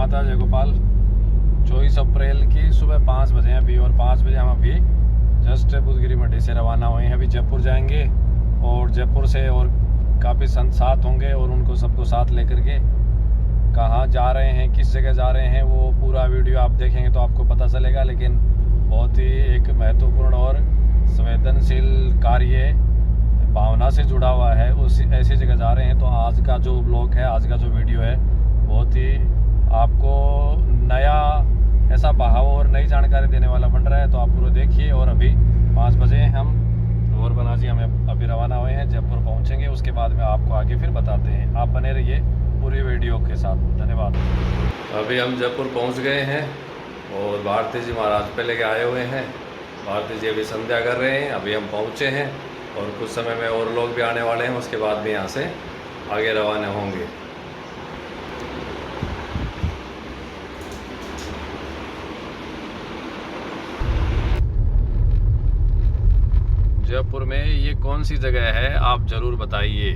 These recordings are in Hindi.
माता जय गोपाल। 24 अप्रैल की सुबह 5 बजे हैं अभी, और 5 बजे हम अभी जस्ट बुधगिरी मठी से रवाना हुए हैं। अभी जयपुर जाएंगे और जयपुर से और काफ़ी संत साथ होंगे और उनको सबको साथ लेकर के कहाँ जा रहे हैं, किस जगह जा रहे हैं, वो पूरा वीडियो आप देखेंगे तो आपको पता चलेगा। लेकिन बहुत ही एक महत्वपूर्ण और संवेदनशील कार्य भावना से जुड़ा हुआ है, उस ऐसी जगह जा रहे हैं। तो आज का जो ब्लॉग है, आज का जो वीडियो है, बहुत ही आपको नया ऐसा बहाव और नई जानकारी देने वाला बन रहा है। तो आप पूरा देखिए। और अभी 5 बजे हम और बनाजी हमें अभी रवाना हुए हैं, जयपुर पहुंचेंगे। उसके बाद में आपको आगे फिर बताते हैं। आप बने रहिए पूरी वीडियो के साथ। धन्यवाद। अभी हम जयपुर पहुंच गए हैं और भारती जी महाराज पहले के आए हुए हैं। भारती जी अभी संध्या कर रहे हैं। अभी हम पहुंचे हैं और कुछ समय में और लोग भी आने वाले हैं। उसके बाद भी यहाँ से आगे रवाना होंगे। जयपुर में ये कौन सी जगह है, आप ज़रूर बताइए।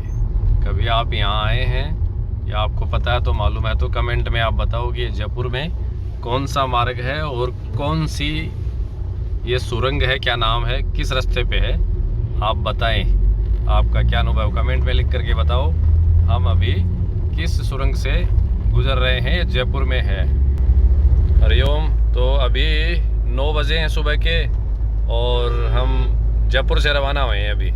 कभी आप यहाँ आए हैं या आपको पता है तो मालूम है तो कमेंट में आप बताओ कि जयपुर में कौन सा मार्ग है और कौन सी ये सुरंग है, क्या नाम है, किस रास्ते पे है, आप बताएं। आपका क्या अनुभव कमेंट में लिख करके बताओ। हम अभी किस सुरंग से गुजर रहे हैं, जयपुर में है। हरिओम। तो अभी 9 बजे हैं सुबह के और हम जयपुर से रवाना हुए हैं। अभी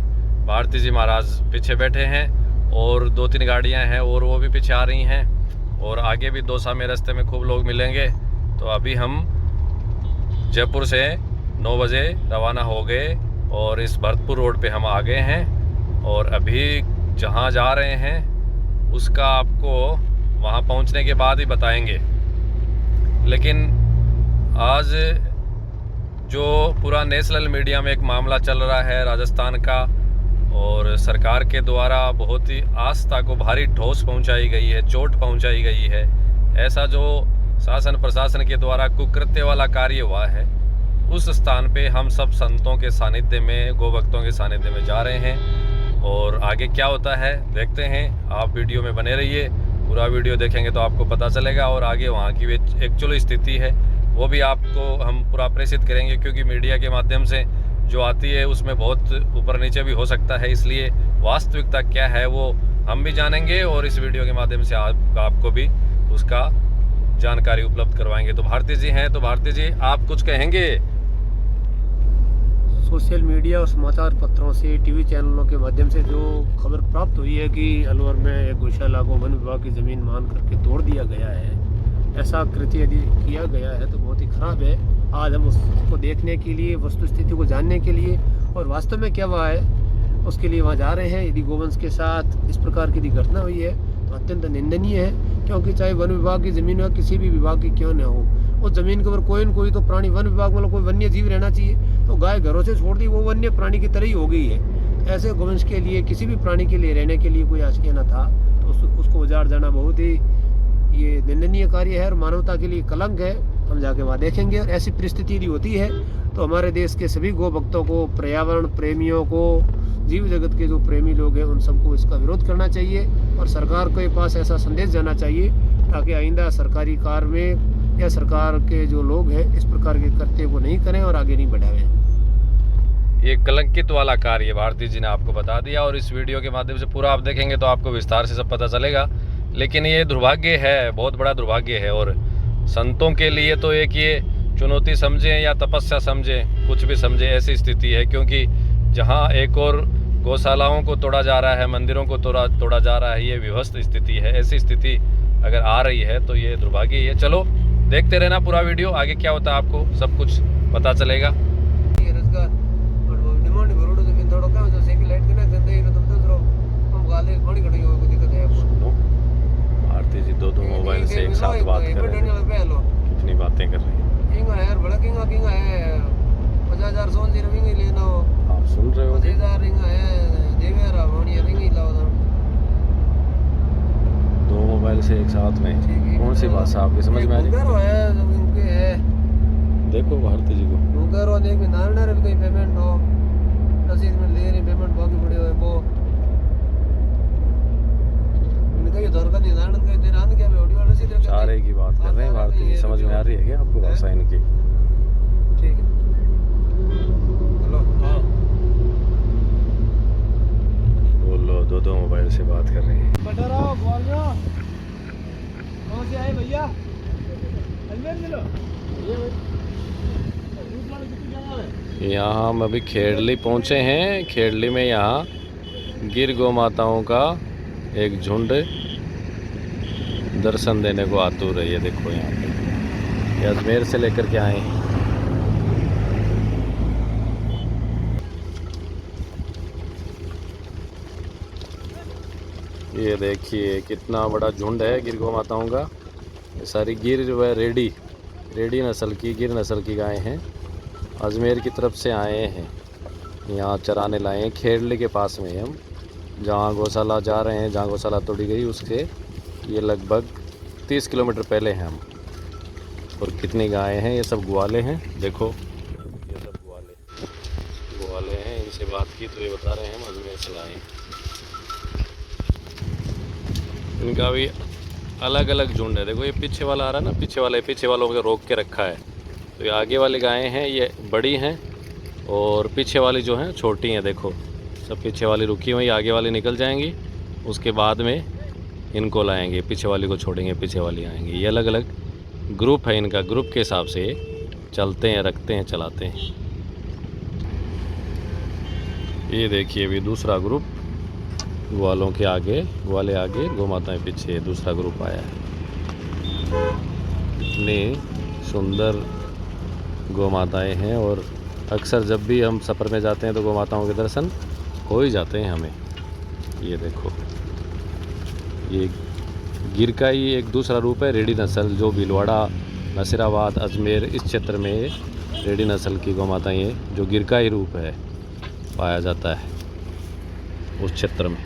भारती जी महाराज पीछे बैठे हैं और 2-3 गाड़ियां हैं और वो भी पीछे आ रही हैं, और आगे भी 2 सामने रास्ते में खूब लोग मिलेंगे। तो अभी हम जयपुर से 9 बजे रवाना हो गए और इस भरतपुर रोड पे हम आ गए हैं। और अभी जहां जा रहे हैं उसका आपको वहां पहुंचने के बाद ही बताएंगे। लेकिन आज जो पूरा नेशनल मीडिया में एक मामला चल रहा है राजस्थान का, और सरकार के द्वारा बहुत ही आस्था को भारी ठोस पहुंचाई गई है, चोट पहुंचाई गई है। ऐसा जो शासन प्रशासन के द्वारा कुकृत्य वाला कार्य हुआ है, उस स्थान पे हम सब संतों के सानिध्य में, गोभक्तों के सानिध्य में जा रहे हैं। और आगे क्या होता है देखते हैं। आप वीडियो में बने रहिए, पूरा वीडियो देखेंगे तो आपको पता चलेगा। और आगे वहाँ की एक्चुअल स्थिति है वो भी आपको हम पूरा प्रेषित करेंगे, क्योंकि मीडिया के माध्यम से जो आती है उसमें बहुत ऊपर नीचे भी हो सकता है। इसलिए वास्तविकता क्या है वो हम भी जानेंगे और इस वीडियो के माध्यम से आपको भी उसका जानकारी उपलब्ध करवाएंगे। तो भारती जी हैं, तो भारती जी आप कुछ कहेंगे? सोशल मीडिया और समाचार पत्रों से, टीवी चैनलों के माध्यम से जो खबर प्राप्त हुई है कि अलवर में एक गौशाला को वन विभाग की ज़मीन मान करके तोड़ दिया गया है, ऐसा कृत्य यदि किया गया है तो बहुत ही खराब है। आज हम उसको देखने के लिए, वस्तुस्थिति को जानने के लिए और वास्तव में क्या हुआ है उसके लिए वहाँ जा रहे हैं। यदि गोवंश के साथ इस प्रकार की घटना हुई है तो अत्यंत निंदनीय है, क्योंकि चाहे वन विभाग की ज़मीन हो, किसी भी विभाग की क्यों न हो, उस ज़मीन के ऊपर कोई न कोई तो प्राणी, वन विभाग मतलब कोई वन्य जीव रहना चाहिए। तो गाय घरों से छोड़ दी, वो वन्य प्राणी की तरह ही हो गई है। ऐसे गोवंश के लिए, किसी भी प्राणी के लिए रहने के लिए कोई आश्रय न था, तो उसको उजाड़ जाना बहुत ही ये निंदनीय कार्य है और मानवता के लिए कलंक है। हम जाके वहाँ देखेंगे। और ऐसी परिस्थिति यदि होती है तो हमारे देश के सभी गो भक्तों को, पर्यावरण प्रेमियों को, जीव जगत के जो प्रेमी लोग हैं उन सबको इसका विरोध करना चाहिए और सरकार के पास ऐसा संदेश जाना चाहिए ताकि आइंदा सरकारी कार्य में या सरकार के जो लोग हैं इस प्रकार के कृत्य को नहीं करें और आगे नहीं बढ़ावें। ये कलंकित वाला कार्य भारती जी ने आपको बता दिया और इस वीडियो के माध्यम से पूरा आप देखेंगे तो आपको विस्तार से सब पता चलेगा। लेकिन ये दुर्भाग्य है, बहुत बड़ा दुर्भाग्य है। और संतों के लिए तो एक ये चुनौती समझें या तपस्या समझें, कुछ भी समझें, ऐसी स्थिति है। क्योंकि जहाँ एक और गौशालाओं को तोड़ा जा रहा है, मंदिरों को तोड़ा जा रहा है, ये विध्वस्त स्थिति है। ऐसी स्थिति अगर आ रही है तो ये दुर्भाग्य है। चलो देखते रहना पूरा वीडियो, आगे क्या होता है आपको सब कुछ पता चलेगा। भारती जी दो मोबाइल से एक साथ बात कर रहे हैं, कितनी बातें कर रही हैं। आप सुन रहे हो? दो मोबाइल से एक साथ में कौन सी भाषा आपकी समझ में आ रही है? देखो भारती जी को पेमेंट हो, रसीद में ले रही पेमेंट बाकी पड़ी हुई वो कहीं धोरका निदान के दिरान के ऑडियो वाले से चारे की बात कर रहे हैं भारती जी, समझ में आ रही है क्या आपको भाषा इनकी? ठीक है। हेलो, हाँ बोलो, दो मोबाइल से बात कर रहे हैं। बता रहा हूँ, बोल रहा हूँ। कहाँ से आए भैया? अजमेर जिला। यहाँ हम अभी खेड़ली पहुँचे हैं। खेड़ली में यहाँ गिर गौ माताओं का एक झुंड दर्शन देने को आतुर है। ये देखो यहाँ पे, ये अजमेर से लेकर के आए हैं। ये देखिए कितना बड़ा झुंड है गिर गौ माताओं का। ये सारी गिर व रेडी नस्ल की, गिर नस्ल की गायें हैं। अजमेर की तरफ से आए हैं, यहाँ चराने लाए हैं। खेड़ली के पास में हम जहाँ गौशाला जा रहे हैं, जहाँ गौशाला तोड़ी गई उसके ये लगभग 30 किलोमीटर पहले हैं हम। और कितनी गायें हैं, ये सब ग्वाले हैं। देखो ये सब ग्वाले हैं। इनसे बात की तो ये बता रहे हैं हम अजमेर से लाए हैं। इनका भी अलग अलग झुंड है। देखो ये पीछे वाला आ रहा है ना, पीछे वालों को रोक के रखा है। तो ये आगे वाली गायें हैं, ये बड़ी हैं और पीछे वाली जो हैं छोटी हैं। देखो सब पीछे वाली रुकी हुई, आगे वाली निकल जाएंगी, उसके बाद में इनको लाएंगे, पीछे वाली को छोड़ेंगे, पीछे वाली आएंगी। ये अलग अलग ग्रुप है इनका, ग्रुप के हिसाब से चलते हैं, रखते हैं, चलाते हैं। ये देखिए अभी दूसरा ग्रुप ग्वालों के आगे, ग्वाले आगे, गौ माताएं पीछे, दूसरा ग्रुप आया है। इतनी सुंदर गौ माताएँ हैं और अक्सर जब भी हम सफ़र में जाते हैं तो गौ माताओं के दर्शन हो ही जाते हैं हमें। ये देखो ये गिर का ही एक दूसरा रूप है, रेडी नस्ल, जो भीलवाड़ा, नसीराबाद, अजमेर इस क्षेत्र में रेडी नस्ल की गौ माताएँ हैं, जो गिर का ही रूप है, पाया जाता है उस क्षेत्र में।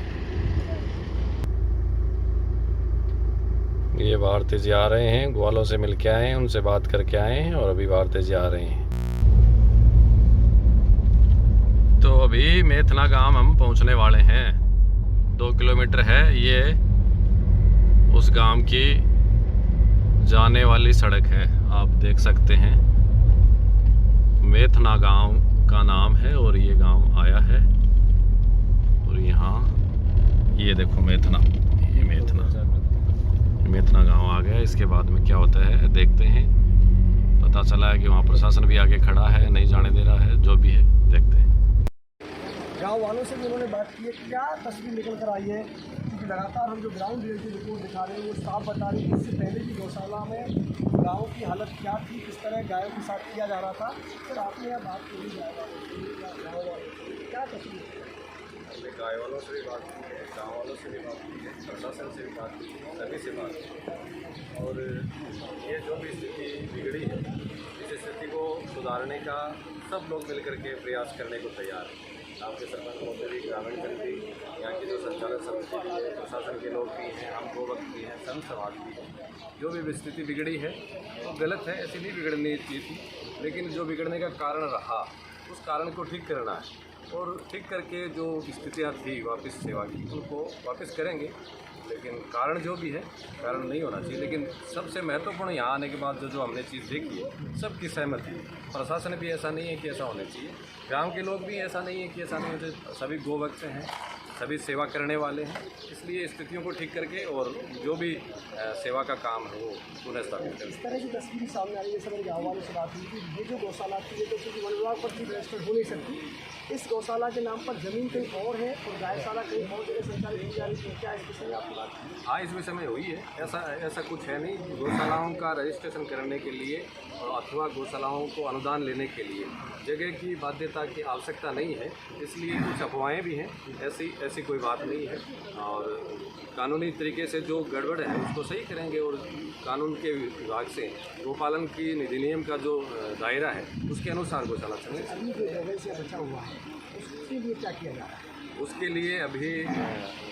ये भारती जी आ रहे हैं, ग्वालों से मिल के आए हैं, उनसे बात करके आए हैं और अभी भारती जी आ रहे हैं। तो अभी मेथना गांव हम पहुंचने वाले हैं। 2 किलोमीटर है ये उस गांव की जाने वाली सड़क है, आप देख सकते हैं। मेथना गांव का नाम है और ये गांव आया है। और यहाँ ये देखो मेथना, ये मेथना गांव आ गया। इसके बाद में क्या होता है देखते हैं। पता चला है कि वहाँ प्रशासन भी आगे खड़ा है, नहीं जाने दे रहा है, जो भी है देखते हैं। गाँव वालों से भी उन्होंने बात की है, क्या तस्वीर निकल कर आई है, क्योंकि लगातार हम जो ग्राउंड रिलेटेड रिपोर्ट दिखा रहे हैं वो साफ बता रही है कि इससे पहले भी गौशाला में गाँव की हालत क्या थी, किस तरह गायों के साथ किया जा रहा था। फिर आपने यहाँ बात की गाँव वालों से, क्या तस्वीर? हमने गाय वालों से भी बात की है, गाँव वालों से भी बात की है, प्रशासन से भी बात की है, सभी से बात की है। और ये जो भी स्थिति बिगड़ी है, इस स्थिति को सुधारने का सब लोग मिलकर के प्रयास करने को तैयार हैं। आपके सरपंच महोदय भी, ग्रामीण समिति, यहाँ की जो संचालक समिति भी है, प्रशासन के लोग भी हैं, हम गोवक्त भी हैं, संत समाज भी है। जो भी स्थिति बिगड़ी है वो गलत है, ऐसी नहीं बिगड़नी चाहिए थी, लेकिन जो बिगड़ने का कारण रहा उस कारण को ठीक करना है। और ठीक करके जो स्थितियाँ थी वापस सेवा की, उनको वापस करेंगे। लेकिन कारण जो भी है, कारण नहीं होना चाहिए। लेकिन सबसे महत्वपूर्ण यहाँ आने के बाद जो हमने चीज़ देखी है, सबकी सहमति है। प्रशासन भी ऐसा नहीं है कि ऐसा होना चाहिए, गांव के लोग भी ऐसा नहीं है कि ऐसा नहीं होना, सभी गोवत्स हैं, सभी सेवा करने वाले हैं। इसलिए स्थितियों को ठीक करके और जो भी सेवा का काम है वो पुनः स्थापित करें। इस तरह की तस्वीर सामने आ रही है। जैसे मेरे गाँव वालों से बात हुई कि ये जो गौशाला थी ये तो क्योंकि वन विभाग पर भी रजिस्टर्ड हो नहीं सकती, इस गौशाला के नाम पर ज़मीन कहीं और है और गायशाला कहीं और जगह संचालित की जा रही है। क्या इस विषय में आपकी बात? हाँ, इस विषय में हुई है। ऐसा कुछ है नहीं। गौशालाओं का रजिस्ट्रेशन करने के लिए और अथवा गौशालाओं को अनुदान लेने के लिए जगह की बाध्यता की आवश्यकता नहीं है। इसलिए कुछ अफवाहें भी हैं, ऐसी कोई बात नहीं है। और कानूनी तरीके से जो गड़बड़ है उसको सही करेंगे और कानून के विभाग से गोपालन की अधिनियम का जो दायरा है उसके अनुसार गौशाला चलेंगे। अभी जो जगह से बचा हुआ है उसके लिए क्या किया जा रहा है? उसके लिए अभी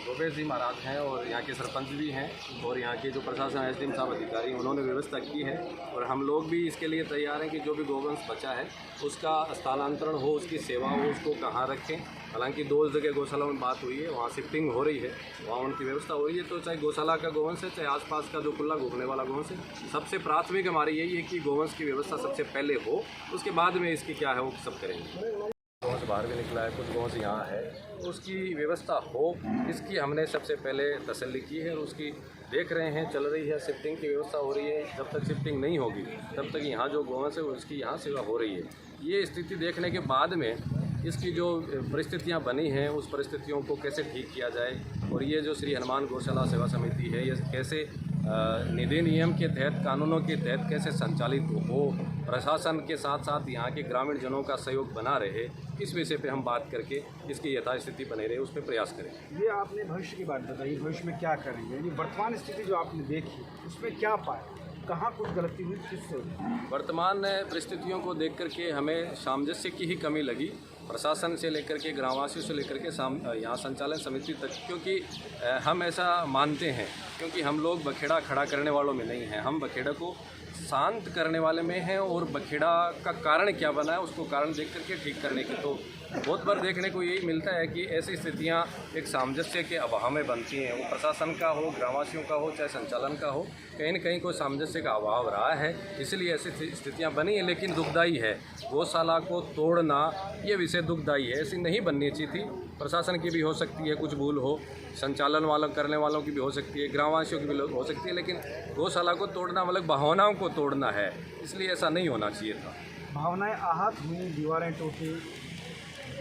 गोपेश जी महाराज हैं और यहाँ के सरपंच भी हैं और यहाँ के जो प्रशासन एसडीएम साहब अधिकारी हैं उन्होंने व्यवस्था की है और हम लोग भी इसके लिए तैयार हैं कि जो भी गोवंश बचा है उसका स्थानांतरण हो, उसकी सेवा हो, उसको कहाँ रखें। हालांकि 2 जगह गौशाला में बात हुई है, वहाँ शिफ्टिंग हो रही है, वहाँ उनकी व्यवस्था हो रही है। तो चाहे गौशाला का गोवंश है, चाहे आसपास का जो खुला घूमने वाला गोवंश है, सबसे प्राथमिक हमारी यही है कि गोवंश की व्यवस्था सबसे पहले हो, उसके बाद में इसकी क्या है वो सब करेंगे। गोवंश बाहर भी निकला है, कुछ गोवंश यहाँ है, उसकी व्यवस्था हो, इसकी हमने सबसे पहले तसल्ली की है और उसकी देख रहे हैं, चल रही है, शिफ्टिंग की व्यवस्था हो रही है। जब तक शिफ्टिंग नहीं होगी तब तक यहाँ जो गोवंश है उसकी यहाँ सेवा हो रही है। ये स्थिति देखने के बाद में इसकी जो परिस्थितियाँ बनी हैं उस परिस्थितियों को कैसे ठीक किया जाए और ये जो श्री हनुमान गौशाला सेवा समिति है ये कैसे निधि नियम के तहत, कानूनों के तहत कैसे संचालित हो, प्रशासन के साथ साथ यहाँ के ग्रामीण जनों का सहयोग बना रहे, इस विषय पे हम बात करके इसकी यथास्थिति बने रहे उस पर प्रयास करें। ये आपने भविष्य की बात बताई, भविष्य में क्या करेंगे, यानी वर्तमान स्थिति जो आपने देखी उसमें क्या पाया, कहाँ कुछ गलती हुई, किससे हुई? वर्तमान परिस्थितियों को देख करके हमें सामंजस्य की ही कमी लगी, प्रशासन से लेकर के ग्रामवासियों से लेकर के यहाँ संचालन समिति तक, क्योंकि हम ऐसा मानते हैं, क्योंकि हम लोग बखेड़ा खड़ा करने वालों में नहीं हैं, हम बखेड़ा को शांत करने वाले में हैं और बखेड़ा का कारण क्या बना है उसको कारण देख करके ठीक करने की। तो बहुत बार देखने को यही मिलता है कि ऐसी स्थितियां एक सामंजस्य के अभाव में बनती हैं, वो प्रशासन का हो, ग्रामवासियों का हो, चाहे संचालन का हो, कहीं न कहीं कोई सामंजस्य का अभाव रहा है, इसलिए ऐसी स्थितियां बनी हैं। लेकिन दुखदायी है, गौशाला को तोड़ना ये विषय दुखदायी है, ऐसी नहीं बननी चाहिए थी। प्रशासन की भी हो सकती है कुछ भूल हो, संचालन वालों करने वालों की भी हो सकती है, ग्रामवासियों की भी हो सकती है, लेकिन गौशाला को तोड़ना मतलब भावनाओं को तोड़ना है, इसलिए ऐसा नहीं होना चाहिए था। भावनाएं आहत हुई, दीवारें टूटी,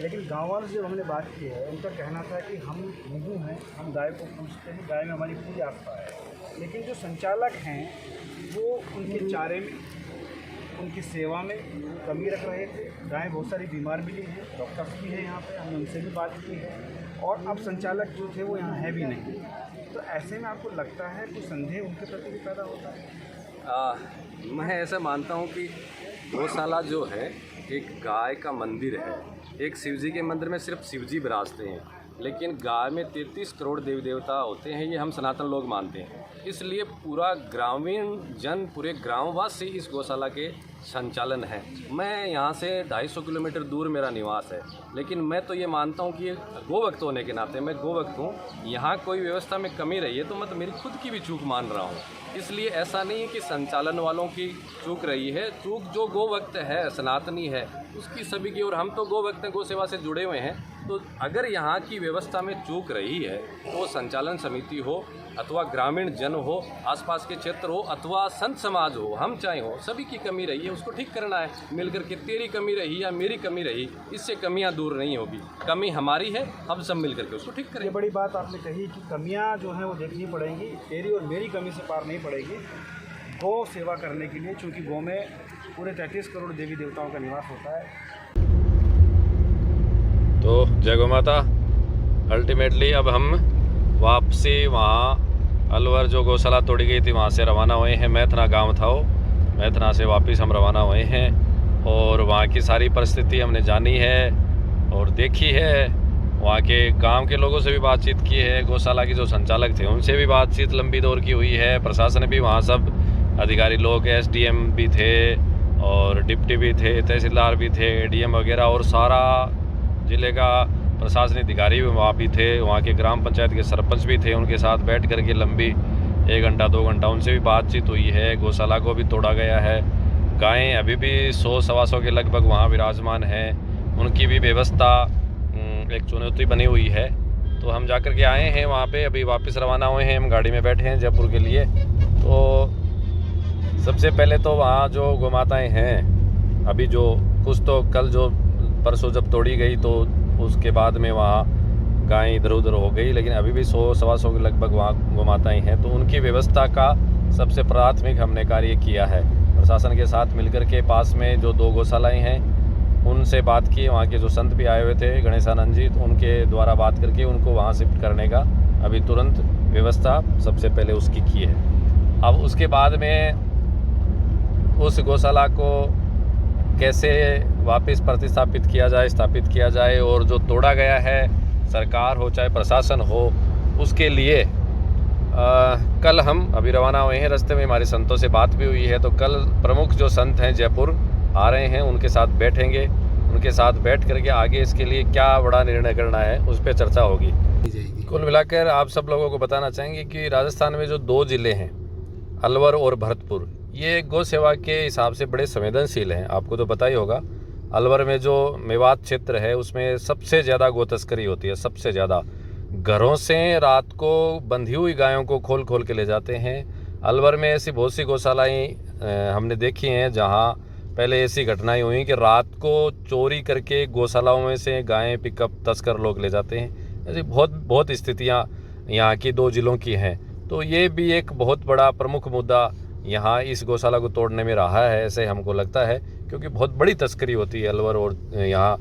लेकिन गाँव वालों से जब हमने बात की है उनका कहना था कि हम हिंदू हैं, हम गाय को पूजते हैं, गाय में हमारी पूरी आस्था है, लेकिन जो संचालक हैं वो उनके चारे में, उनकी सेवा में कमी रख रहे थे। गायें बहुत सारी बीमार भी हैं, डॉक्टर्स भी हैं यहाँ पे, हमने उनसे भी बात की है और अब संचालक जो थे वो यहाँ है भी नहीं। तो ऐसे में आपको लगता है कुछ संदेह उनके प्रति भी पैदा होता है? मैं ऐसा मानता हूँ कि गौशाला जो है एक गाय का मंदिर है। एक शिवजी के मंदिर में सिर्फ शिवजी विराजते हैं, लेकिन गाय में 33 करोड़ देवी देवता होते हैं, ये हम सनातन लोग मानते हैं। इसलिए पूरा ग्रामीण जन, पूरे ग्रामवासी इस गौशाला के संचालन है। मैं यहाँ से 250 किलोमीटर दूर मेरा निवास है, लेकिन मैं तो ये मानता हूँ कि गोभक्त होने के नाते मैं गोभक्त हूँ। यहाँ कोई व्यवस्था में कमी रही है तो मैं तो मेरी खुद की भी चूक मान रहा हूँ। इसलिए ऐसा नहीं है कि संचालन वालों की चूक रही है, चूक जो गोभक्त है, सनातनी है, उसकी सभी की। और हम तो गोभक्त गौ सेवा से जुड़े हुए हैं, तो अगर यहाँ की व्यवस्था में चूक रही है तो संचालन समिति हो अथवा ग्रामीण जन हो, आसपास के क्षेत्र हो अथवा संत समाज हो, हम चाहे हो, सभी की कमी रही है, उसको ठीक करना है मिलकर के। तेरी कमी रही या मेरी कमी रही, इससे कमियां दूर नहीं होगी। कमी हमारी है, हम सब मिलकर के उसको ठीक करें। ये बड़ी बात आपने कही कि कमियां जो हैं वो देखनी पड़ेंगी, तेरी और मेरी कमी से पार नहीं पड़ेगी। गौ सेवा करने के लिए, चूँकि गौ में पूरे 33 करोड़ देवी देवताओं का निवास होता है। तो जय गौ माता। अल्टीमेटली अब हम वापसी वहाँ अलवर जो गौशाला तोड़ी गई थी वहाँ से रवाना हुए हैं। मैथना गांव था वो, मैथना से वापस हम रवाना हुए हैं और वहाँ की सारी परिस्थिति हमने जानी है और देखी है। वहाँ के गांव के लोगों से भी बातचीत की है, गौशाला के जो संचालक थे उनसे भी बातचीत लंबी दौर की हुई है। प्रशासन भी वहाँ सब अधिकारी लोग, एसडीएम भी थे और डिप्टी भी थे, तहसीलदार भी थे, एडीएम वगैरह और सारा ज़िले का प्रशासनिक अधिकारी भी वहाँ भी थे। वहाँ के ग्राम पंचायत के सरपंच भी थे, उनके साथ बैठ करके लंबी 1 घंटा 2 घंटा उनसे भी बातचीत हुई है। गौशाला को भी तोड़ा गया है, गायें अभी भी 100-125 के लगभग वहाँ विराजमान हैं, उनकी भी व्यवस्था एक चुनौती बनी हुई है। तो हम जाकर के आए हैं वहाँ पे, अभी वापस रवाना हुए हैं, हम गाड़ी में बैठे हैं जयपुर के लिए। तो सबसे पहले तो वहाँ जो गौ माताएँ हैं, अभी जो कुछ तो कल जो परसों जब तोड़ी गई तो उसके बाद में वहाँ गायें इधर उधर हो गई, लेकिन अभी भी 100-125 के लगभग वहाँ गौ माताएँ हैं। तो उनकी व्यवस्था का सबसे प्राथमिक हमने कार्य किया है। प्रशासन के साथ मिलकर के पास में जो 2 गौशालाएँ हैं उनसे बात की, वहाँ के जो संत भी आए हुए थे गणेशानंद जी, तो उनके द्वारा बात करके उनको वहाँ शिफ्ट करने का अभी तुरंत व्यवस्था सबसे पहले उसकी की है। अब उसके बाद में उस गौशाला को कैसे वापस प्रतिस्थापित किया जाए, स्थापित किया जाए, और जो तोड़ा गया है, सरकार हो चाहे प्रशासन हो, उसके लिए कल हम अभी रवाना हुए हैं। रास्ते में हमारे संतों से बात भी हुई है, तो कल प्रमुख जो संत हैं जयपुर आ रहे हैं, उनके साथ बैठेंगे, उनके साथ बैठ करके आगे इसके लिए क्या बड़ा निर्णय करना है उस पर चर्चा होगी। कुल मिलाकर आप सब लोगों को बताना चाहेंगे कि राजस्थान में जो 2 ज़िले हैं, अलवर और भरतपुर, ये गौ सेवा के हिसाब से बड़े संवेदनशील हैं। आपको तो पता ही होगा, अलवर में जो मेवात क्षेत्र है उसमें सबसे ज़्यादा गो तस्करी होती है, सबसे ज़्यादा। घरों से रात को बंधी हुई गायों को खोल खोल के ले जाते हैं। अलवर में ऐसी बहुत सी गौशालाएं हमने देखी हैं जहां पहले ऐसी घटनाएं हुई कि रात को चोरी करके गौशालाओं में से गायें पिकअप तस्कर लोग ले जाते हैं। ऐसी बहुत स्थितियां यहाँ की 2 ज़िलों की हैं। तो ये भी एक बहुत बड़ा प्रमुख मुद्दा यहाँ इस गौशाला को तोड़ने में रहा है, ऐसे हमको लगता है, क्योंकि बहुत बड़ी तस्करी होती है अलवर। और यहाँ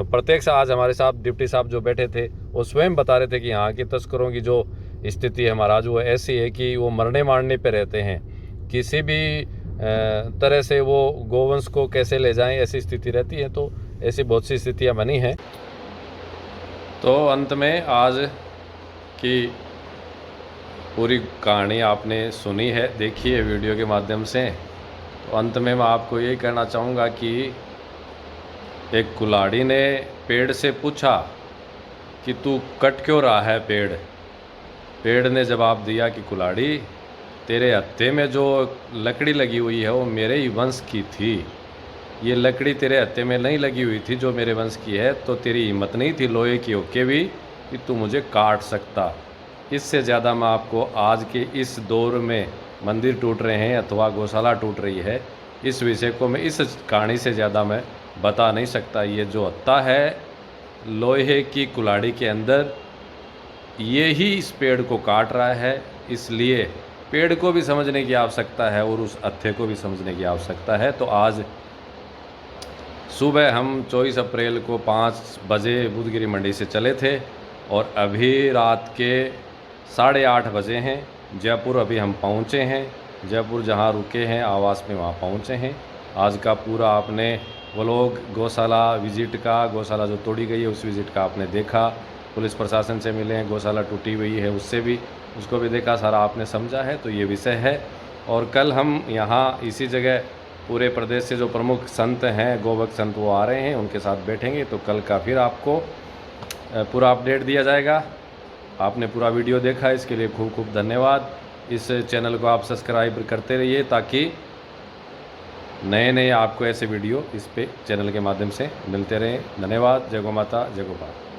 प्रत्यक्ष आज हमारे साथ डिप्टी साहब जो बैठे थे वो स्वयं बता रहे थे कि यहाँ के तस्करों की जो स्थिति है महाराज वो ऐसी है कि वो मरने मारने पे रहते हैं, किसी भी तरह से वो गोवंश को कैसे ले जाएं ऐसी स्थिति रहती है। तो ऐसी बहुत सी स्थितियाँ बनी हैं। तो अंत में आज की पूरी कहानी आपने सुनी है, देखी है वीडियो के माध्यम से। तो अंत में मैं आपको यही कहना चाहूँगा कि एक कुल्हाड़ी ने पेड़ से पूछा कि तू कट क्यों रहा है पेड़। पेड़ ने जवाब दिया कि कुल्हाड़ी, तेरे हत्थे में जो लकड़ी लगी हुई है वो मेरे ही वंश की थी। ये लकड़ी तेरे हत्थे में नहीं लगी हुई थी जो मेरे वंश की है, तो तेरी हिम्मत नहीं थी लोहे की होके भी कि तू मुझे काट सकता। इससे ज़्यादा मैं आपको आज के इस दौर में मंदिर टूट रहे हैं अथवा गौशाला टूट रही है, इस विषय को मैं इस कहानी से ज़्यादा मैं बता नहीं सकता। ये जो हत्था है लोहे की कुल्हाड़ी के अंदर, ये ही इस पेड़ को काट रहा है। इसलिए पेड़ को भी समझने की आवश्यकता है और उस हत्थे को भी समझने की आवश्यकता है। तो आज सुबह हम 24 अप्रैल को 5 बजे बुधगिरी मंडी से चले थे और अभी रात के 8:30 बजे हैं। जयपुर अभी हम पहुंचे हैं। जयपुर जहां रुके हैं आवास में वहां पहुंचे हैं। आज का पूरा आपने व्लॉग गौशाला विजिट का, गौशाला जो तोड़ी गई है उस विजिट का आपने देखा। पुलिस प्रशासन से मिले हैं, गौशाला टूटी हुई है उससे भी, उसको भी देखा, सारा आपने समझा है। तो ये विषय है। और कल हम यहाँ इसी जगह पूरे प्रदेश से जो प्रमुख संत हैं, गोभक्त संत, वो आ रहे हैं, उनके साथ बैठेंगे। तो कल का फिर आपको पूरा अपडेट दिया जाएगा। आपने पूरा वीडियो देखा, इसके लिए खूब खूब धन्यवाद। इस चैनल को आप सब्सक्राइब करते रहिए ताकि नए नए आपको ऐसे वीडियो इस पे चैनल के माध्यम से मिलते रहें। धन्यवाद। जय गौ माता, जय गोपाल।